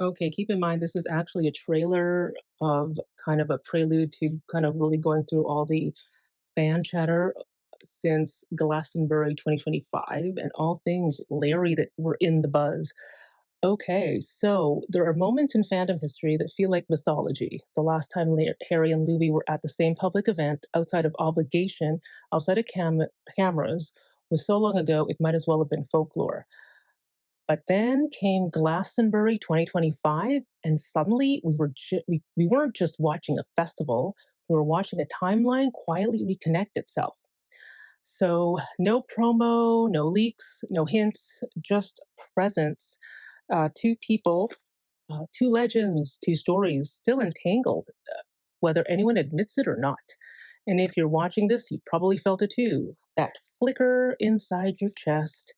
Okay, keep in mind this is actually a trailer of kind of a prelude to kind of really going through all the fan chatter since Glastonbury 2025 and all things Larry that were in the buzz. Okay, so there are moments in fandom history that feel like mythology. The last time Harry and Louis were at the same public event outside of obligation, outside of cameras, was so long ago it might as well have been folklore. But then came Glastonbury 2025, and suddenly we weren't just watching a festival, we were watching a timeline quietly reconnect itself. So, no promo, no leaks, no hints, just presence. Two people, two legends, two stories still entangled, whether anyone admits it or not. And if you're watching this, you probably felt it too, that flicker inside your chest,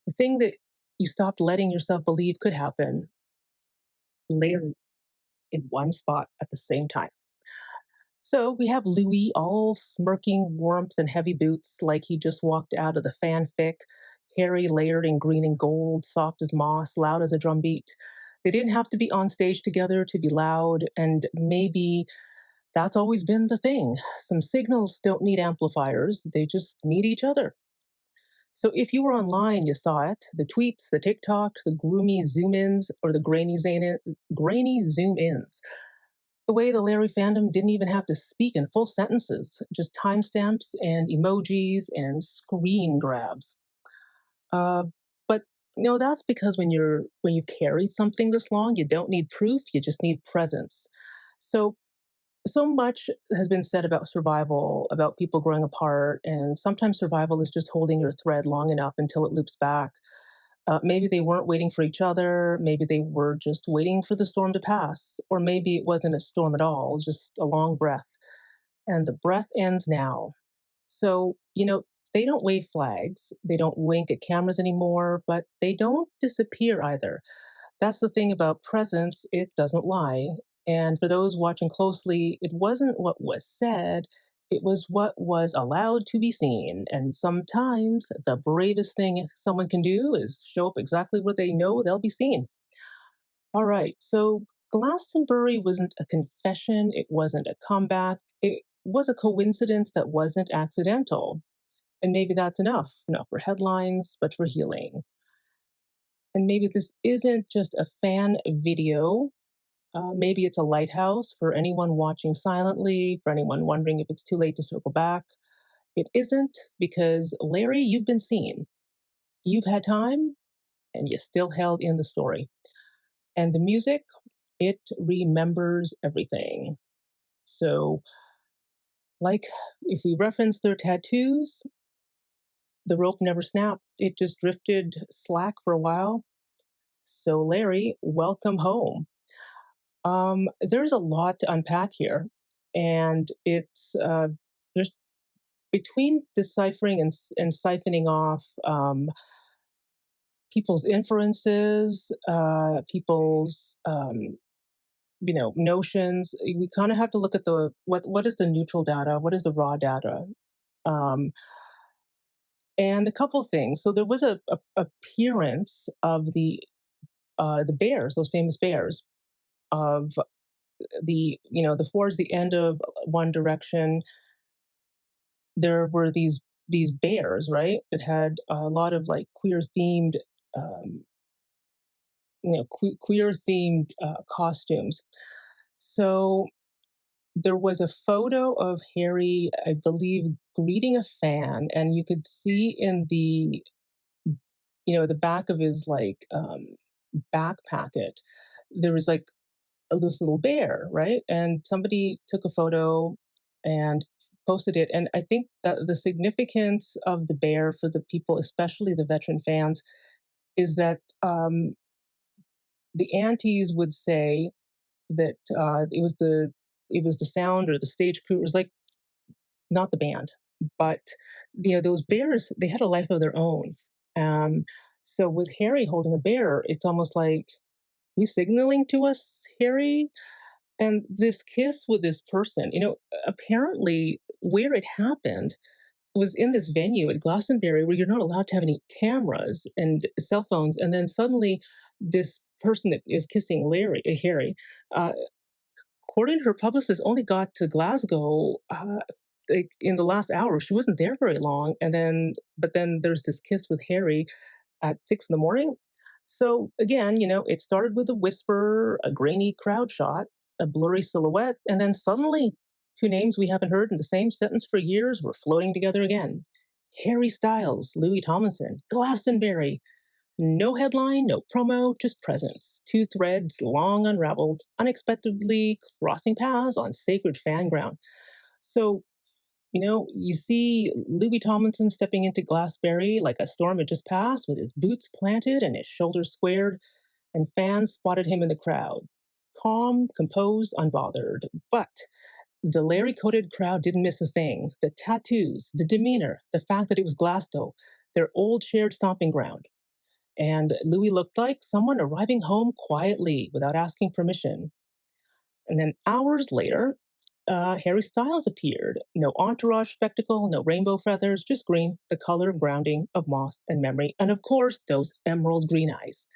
the thing that you stopped letting yourself believe could happen, layered in one spot at the same time. So we have Louis all smirking warmth and heavy boots like he just walked out of the fanfic. Harry layered in green and gold, soft as moss, loud as a drum beat. They didn't have to be on stage together to be loud, and maybe that's always been the thing. Some signals don't need amplifiers, they just need each other. So if you were online, you saw it, the tweets, the TikToks, the gloomy zoom ins, or the grainy zoom ins. The way the Larry fandom didn't even have to speak in full sentences, just timestamps and emojis and screen grabs. Uh, but that's because when you've carried something this long, you don't need proof, you just need presence. So so much has been said about survival, about people growing apart, and sometimes survival is just holding your thread long enough until it loops back. Maybe they weren't waiting for each other. Maybe they were just waiting for the storm to pass. Or maybe it wasn't a storm at all, just a long breath. And the breath ends now. So, they don't wave flags, they don't wink at cameras anymore, but they don't disappear either. That's the thing about presence, it doesn't lie. And for those watching closely, it wasn't what was said, it was what was allowed to be seen. And sometimes the bravest thing someone can do is show up exactly where they know they'll be seen. All right, so Glastonbury wasn't a confession, it wasn't a comeback, it was a coincidence that wasn't accidental. And maybe that's enough, not for headlines, but for healing. And maybe this isn't just a fan video. Maybe it's a lighthouse for anyone watching silently, for anyone wondering if it's too late to circle back. It isn't because, Larry, you've been seen. You've had time, and you still held in the story. And the music, it remembers everything. So, like if we reference their tattoos, the rope never snapped. It just drifted slack for a while. So, Larry, welcome home. There's a lot to unpack here, and there's between deciphering and siphoning off people's inferences, people's notions. We kind of have to look at the what is the neutral data, what is the raw data, um, and a couple things. So there was a appearance of the bears, those famous bears of the towards the end of One Direction, there were these bears, right, that had a lot of like queer themed, um, queer themed costumes. So there was a photo of Harry, I believe, greeting a fan, and you could see in the back of his like back packet, there was like this little bear, right? And somebody took a photo and posted it. And I think that the significance of the bear for the people, especially the veteran fans, is that the aunties would say that it was the sound or the stage crew. It was like not the band, but those bears. They had a life of their own. Um, so with Harry holding a bear, it's almost like he's signaling to us, Harry. And this kiss with this person, apparently where it happened was in this venue at Glastonbury where you're not allowed to have any cameras and cell phones. And then suddenly this person that is kissing Harry, uh, according to her publicist, only got to Glasgow like in the last hour. She wasn't there very long, and then there's this kiss with Harry at 6 in the morning. So again, it started with a whisper, a grainy crowd shot, a blurry silhouette, and then suddenly two names we haven't heard in the same sentence for years were floating together again. Harry Styles, Louis Tomlinson, Glastonbury. No headline, no promo, just presence. Two threads long unraveled, unexpectedly crossing paths on sacred fan ground. So, you see Louis Tomlinson stepping into Glassberry like a storm had just passed with his boots planted and his shoulders squared, and fans spotted him in the crowd. Calm, composed, unbothered. But the Larry coated crowd didn't miss a thing. The tattoos, the demeanor, the fact that it was Glasgow, their old shared stomping ground. And Louis looked like someone arriving home quietly without asking permission. And then hours later, Harry Styles appeared. No entourage spectacle, no rainbow feathers, just green, the color grounding of moss and memory. And of course, those emerald green eyes.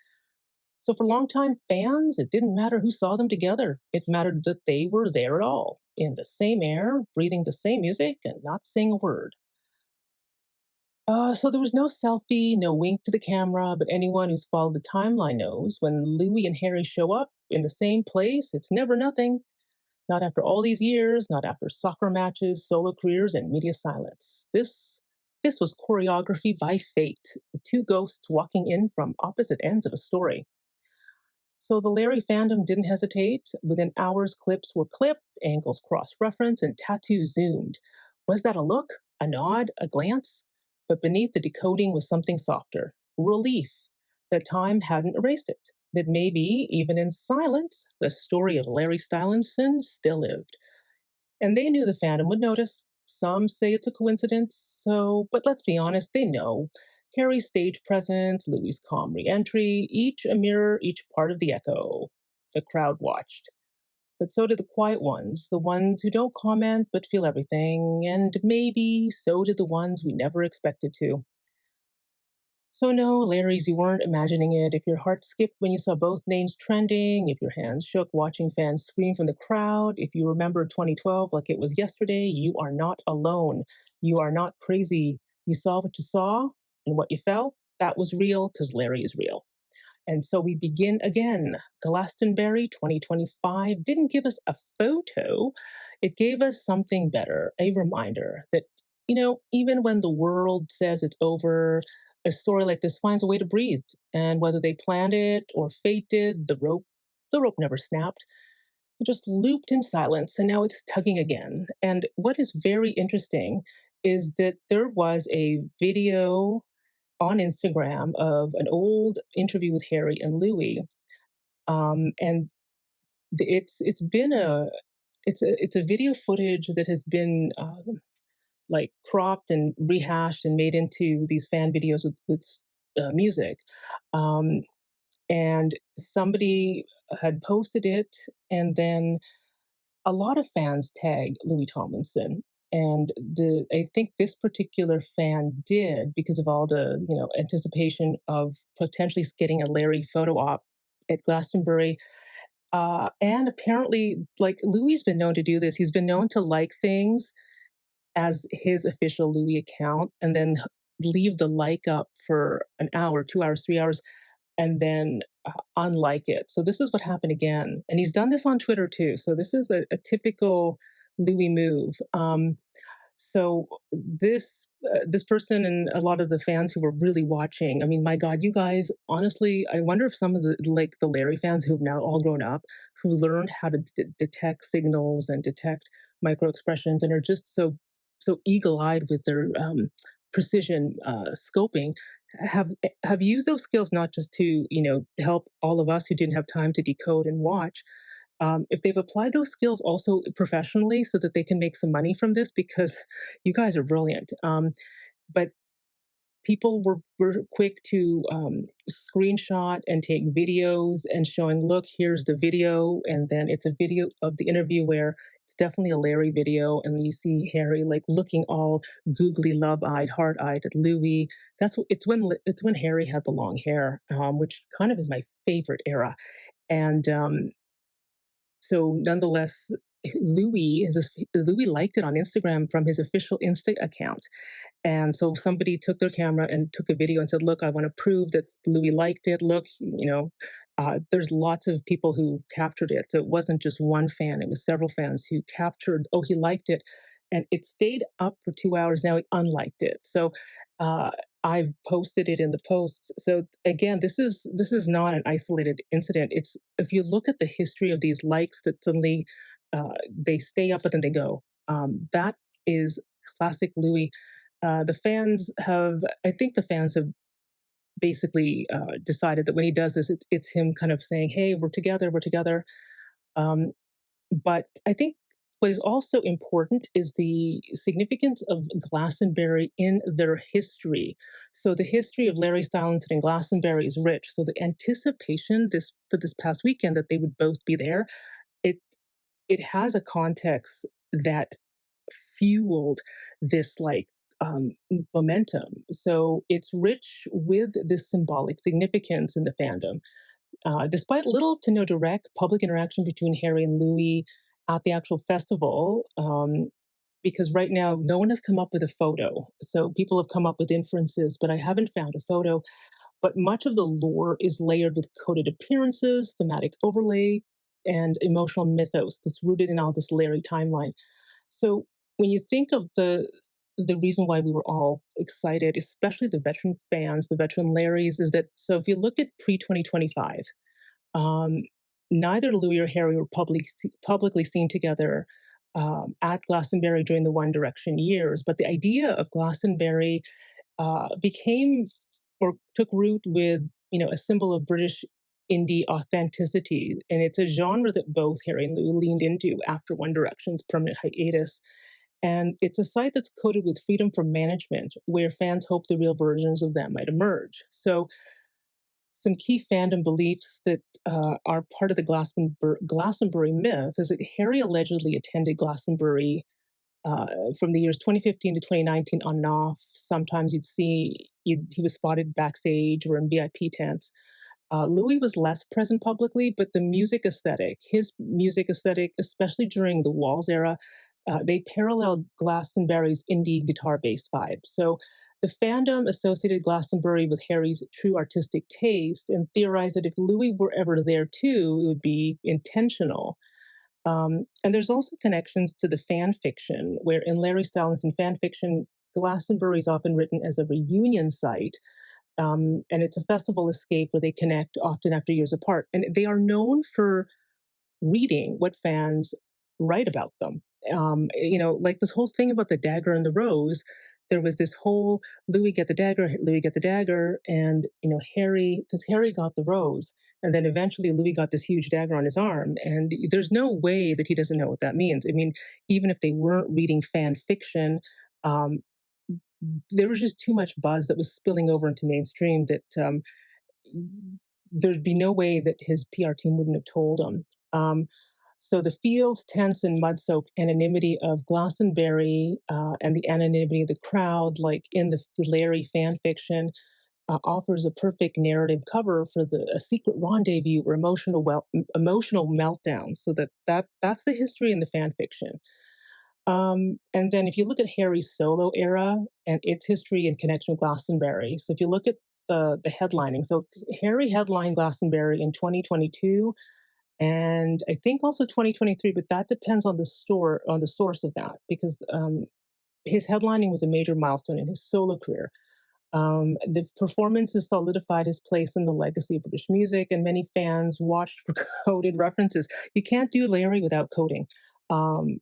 So for longtime fans, it didn't matter who saw them together. It mattered that they were there at all, in the same air, breathing the same music, and not saying a word. So there was no selfie, no wink to the camera, but anyone who's followed the timeline knows when Louis and Harry show up in the same place, it's never nothing. Not after all these years, not after soccer matches, solo careers, and media silence. This was choreography by fate, the two ghosts walking in from opposite ends of a story. So the Larry fandom didn't hesitate. Within hours, clips were clipped, angles cross referenced, and tattoos zoomed. Was that a look, a nod, a glance? But beneath the decoding was something softer relief that time hadn't erased it. That maybe, even in silence, the story of Larry Stylinson still lived. And they knew the fandom would notice. Some say it's a coincidence, but let's be honest, they know. Harry's stage presence, Louis' calm re-entry, each a mirror, each part of the echo. The crowd watched. But so did the quiet ones, the ones who don't comment but feel everything, and maybe so did the ones we never expected to. So, no, Larry's, you weren't imagining it. If your heart skipped when you saw both names trending, if your hands shook watching fans scream from the crowd, if you remember 2012 like it was yesterday, you are not alone. You are not crazy. You saw what you saw and what you felt. That was real because Larry is real. And so we begin again. Glastonbury 2025 didn't give us a photo, it gave us something better, a reminder that, even when the world says it's over, a story like this finds a way to breathe. And whether they planned it or fate did, the rope never snapped. It just looped in silence, and now it's tugging again. And what is very interesting is that there was a video on Instagram of an old interview with Harry and Louis, and it's been a video footage that has been like cropped and rehashed and made into these fan videos with music, um, and somebody had posted it, and then a lot of fans tagged Louis Tomlinson. And I think this particular fan did because of all the anticipation of potentially getting a Larry photo op at Glastonbury. And apparently, like Louis's been known to do this. He's been known to like things as his official Louis account, and then leave the like up for an hour, 2 hours, 3 hours, and then unlike it. So this is what happened again, and he's done this on Twitter too. So this is a typical Louis move. So this person and a lot of the fans who were really watching. I mean, my God, you guys! Honestly, I wonder if some of the Larry fans who've now all grown up, who learned how to detect signals and detect micro expressions, and are just so eagle eyed with their precision scoping, have have used those skills not just to help all of us who didn't have time to decode and watch, if they've applied those skills also professionally so that they can make some money from this, because you guys are brilliant. But people were quick to screenshot and take videos and showing, look, here's the video, and then it's a video of the interview where it's definitely a Larry video, and you see Harry like looking all googly, love-eyed, heart-eyed at Louis. It's when Harry had the long hair, which kind of is my favorite era. And so, nonetheless, Louis liked it on Instagram from his official Insta account. And so somebody took their camera and took a video and said, "Look, I want to prove that Louis liked it. Look, there's lots of people who captured it. So it wasn't just one fan; it was several fans who captured. Oh, he liked it, and it stayed up for 2 hours. Now he unliked it. So uh, I've posted it in the posts. So again, this is not an isolated incident. It's if you look at the history of these likes that suddenly they stay up but then they go. That is classic Louis. I think the fans have basically decided that when he does this, it's him kind of saying, "Hey, we're together, we're together." Um, but I think what is also important is the significance of Glastonbury in their history. So the history of Larry Stylinson and Glastonbury is rich. So the anticipation this past weekend that they would both be there, it it has a context that fueled this momentum. So it's rich with this symbolic significance in the fandom. Despite little to no direct public interaction between Harry and Louis at the actual festival, because right now no one has come up with a photo. So people have come up with inferences, but I haven't found a photo. But much of the lore is layered with coded appearances, thematic overlay, and emotional mythos that's rooted in all this Larry timeline. So when you think of the reason why we were all excited, especially the veteran fans, the veteran Larrys, is that so if you look at pre 2025, um, neither Louis or Harry were publicly seen together at Glastonbury during the One Direction years. But the idea of Glastonbury became or took root with a symbol of British indie authenticity, and it's a genre that both Harry and Lou leaned into after One Direction's permanent hiatus. And it's a site that's coded with freedom from management, where fans hope the real versions of them might emerge. So, some key fandom beliefs that are part of the Glastonbury myth is that Harry allegedly attended Glastonbury uh, from the years 2015 to 2019 on and off. Sometimes he was spotted backstage or in VIP tents. Louis was less present publicly, but his music aesthetic, especially during the Walls era, they paralleled Glastonbury's indie guitar-based vibe. So the fandom associated Glastonbury with Harry's true artistic taste and theorized that if Louis were ever there too, it would be intentional. And there's also connections to the fan fiction, where in Larry Stylinson fan fiction, Glastonbury is often written as a reunion site, and it's a festival escape where they connect often after years apart. And they are known for reading what fans write about them. Like this whole thing about the dagger and the rose. There was this whole Louis get the dagger, and Harry, because Harry got the rose, and then eventually Louis got this huge dagger on his arm, and there's no way that he doesn't know what that means. I mean, even if they weren't reading fan fiction, um, there was just too much buzz that was spilling over into mainstream that there'd be no way that his PR team wouldn't have told him. Um, so the fields, tents, and mud-soaked anonymity of Glastonbury and the anonymity of the crowd, like in the Larry fan fiction, offers a perfect narrative cover for a secret rendezvous or emotional meltdown. So that's the history in the fan fiction. And then if you look at Harry's solo era and its history in connection with Glastonbury, so if you look at the headlining, so Harry headlined Glastonbury in 2022 and I think also 2023, but that depends on the source of that because his headlining was a major milestone in his solo career. The performances solidified his place in the legacy of British music, and many fans watched for coded references. You can't do Larry without coding. Um,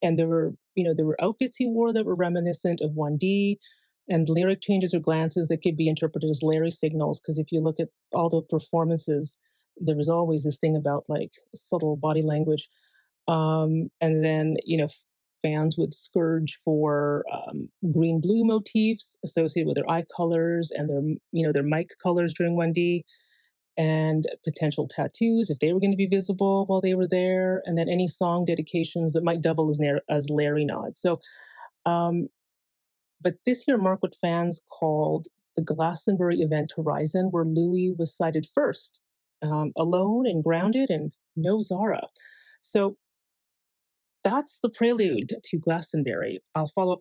and there were outfits he wore that were reminiscent of 1D, and lyric changes or glances that could be interpreted as Larry signals. Because if you look at all the performances, there was always this thing about like subtle body language. And then fans would scourge for green blue motifs associated with their eye colors and their mic colors during 1D. and potential tattoos if they were going to be visible while they were there, and then any song dedications that might double as Larry nods. Um, but this year marked what fans called the Glastonbury event horizon, where Louis was sighted first, alone and grounded, and no Zara. So that's the prelude to Glastonbury. I'll follow up